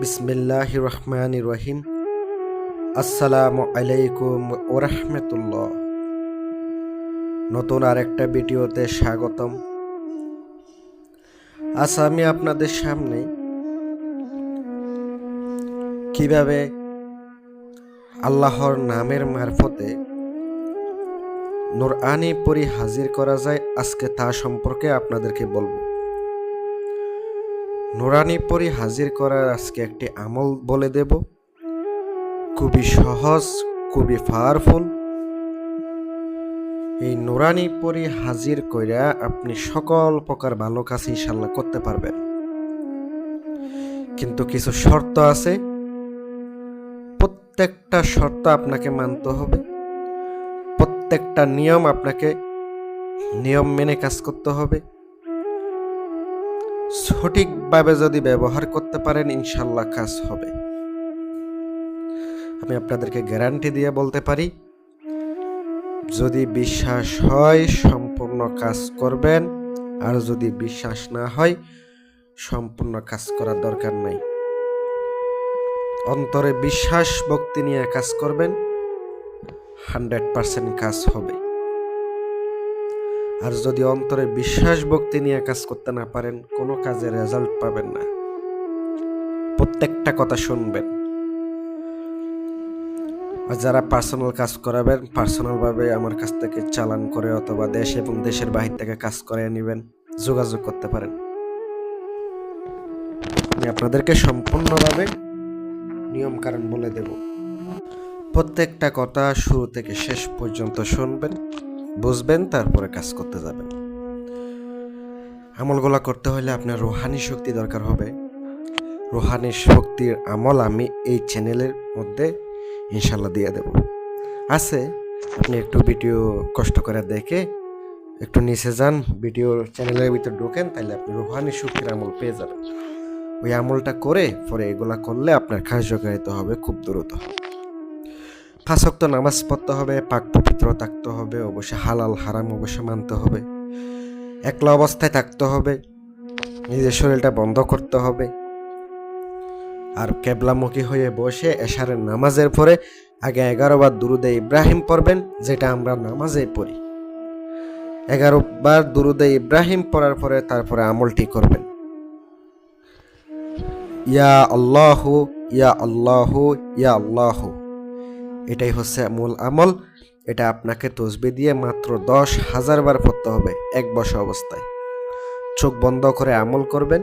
বিসমিল্লাহির রহমানির রহিম। আসসালামু আলাইকুম ওয়া রাহমাতুল্লাহ। নতুন আরেকটা ভিডিওতে স্বাগতম। আজ আমি আপনাদের সামনে কিভাবে আল্লাহর নামের মারফতে নুরআনি পরী হাজির করা যায়, আজকে তা সম্পর্কে আপনাদেরকে বলবো। নুরআনি পরী হাজির করার আজকে একটি আমল বলে দেব, খুবই সহজ, খুবই পাওয়ারফুল। এই নুরআনি পরী হাজির কইরা আপনি সকল প্রকার ভালো কাজ ইনশাআল্লাহ করতে পারবেন, কিন্তু কিছু শর্ত আছে। প্রত্যেকটা শর্ত আপনাকে মানতে হবে, প্রত্যেকটা নিয়ম আপনাকে নিয়ম মেনে কাজ করতে হবে। সঠিকভাবে যদি ব্যবহার করতে পারেন ইনশাআল্লাহ কাজ হবে। আমি আপনাদেরকে গ্যারান্টি দিয়ে বলতে পারি, যদি বিশ্বাস হয় সম্পূর্ণ কাজ করবেন, আর যদি বিশ্বাস না হয় সম্পূর্ণ কাজ করার দরকার নাই। অন্তরে বিশ্বাস ভক্তি নিয়ে কাজ করবেন, 100% কাজ হবে। আর যদি অন্তরে বিশ্বাস ভক্তি নিয়ে কাজ করতে না পারেন, কোনো কাজে রেজাল্ট পাবেন না। প্রত্যেকটা কথা শুনবেন। আর যারা পার্সোনাল কাজ করাবেন, পার্সোনালভাবে আমার কাছ থেকে চালান করে অথবা দেশ এবং দেশের বাহির থেকে কাজ করিয়ে নেবেন, যোগাযোগ করতে পারেন। আমি আপনাদেরকে সম্পূর্ণভাবে নিয়ম কারণ বলে দেব। প্রত্যেকটা কথা শুরু থেকে শেষ পর্যন্ত শুনবেন, বুঝবেন, তারপরে কাজ করতে যাবেন। আমলগুলো করতে হলে আপনার রুহানি শক্তি দরকার হবে। রুহানি শক্তির আমল আমি এই চ্যানেলের মধ্যে ইনশাল্লাহ দিয়ে দেব। আছে, আপনি একটু ভিডিও কষ্ট করে দেখে একটু নিচে যান, ভিডিও চ্যানেলের ভিতর ঢোকেন, তাহলে আপনি রুহানি শক্তির আমল পেয়ে যাবেন। ওই আমলটা করে পরে এগুলা করলে আপনার কার্যকারিতা হবে খুব দ্রুত। 5 ওয়াক্ত নামাজ পড়তে হবে, পাক পবিত্র থাকতে হবে, অবশ্যই হালাল হারাম অবশ্যই মানতে হবে, একলা অবস্থায় থাকতে হবে, নিজের শরীরটা বন্ধ করতে হবে। আর কেবলামুখী হয়ে বসে এশারের নামাজের পরে আগে 11 বার দুরুদে ইব্রাহিম পড়বেন, যেটা আমরা নামাজে পড়ি। 11 বার দুরুদে ইব্রাহিম পড়ার পরে তারপরে আমলটি করবেন। ইয়া আল্লাহু ইয়া আল্লাহু ইয়া আল্লাহু, এটাই হচ্ছে মূল আমল। এটা আপনাকে তসবিহ দিয়ে মাত্র 10,000 বার পড়তে হবে এক বসা অবস্থায়। চোখ বন্ধ করে আমল করবেন।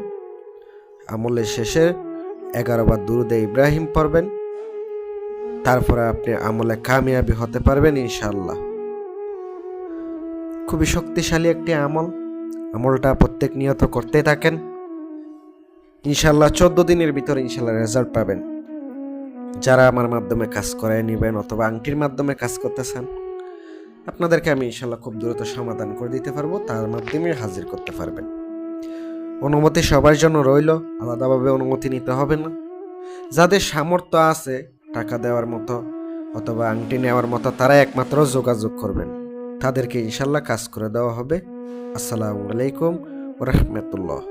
আমলের শেষে 11 বার দুরুদে ইব্রাহিম পড়বেন, তারপরে আপনি আমলে কামিয়াবি হতে পারবেন ইনশাআল্লাহ। খুবই শক্তিশালী একটি আমল। আমলটা প্রত্যেক নিয়ত করতে থাকেন, ইনশাআল্লাহ 14 দিনের ভিতরে ইনশাআল্লাহ রেজাল্ট পাবেন। যারা আমার মাধ্যমে কাজ করায় নেবেন অথবা আংটির মাধ্যমে কাজ করতে চান, আপনাদেরকে আমি ইনশাআল্লাহ খুব দ্রুত সমাধান করে দিতে পারবো, তার মাধ্যমে হাজির করতে পারবেন। অনুমতি সবার জন্য রইল, আলাদাভাবে অনুমতি নিতে হবে না। যাদের সামর্থ্য আছে টাকা দেওয়ার মতো অথবা আংটি নেওয়ার মতো, তারা একমাত্র যোগাযোগ করবেন, তাদেরকে ইনশাআল্লাহ কাজ করে দেওয়া হবে। আসসালামু আলাইকুম ওয়া রাহমাতুল্লাহ।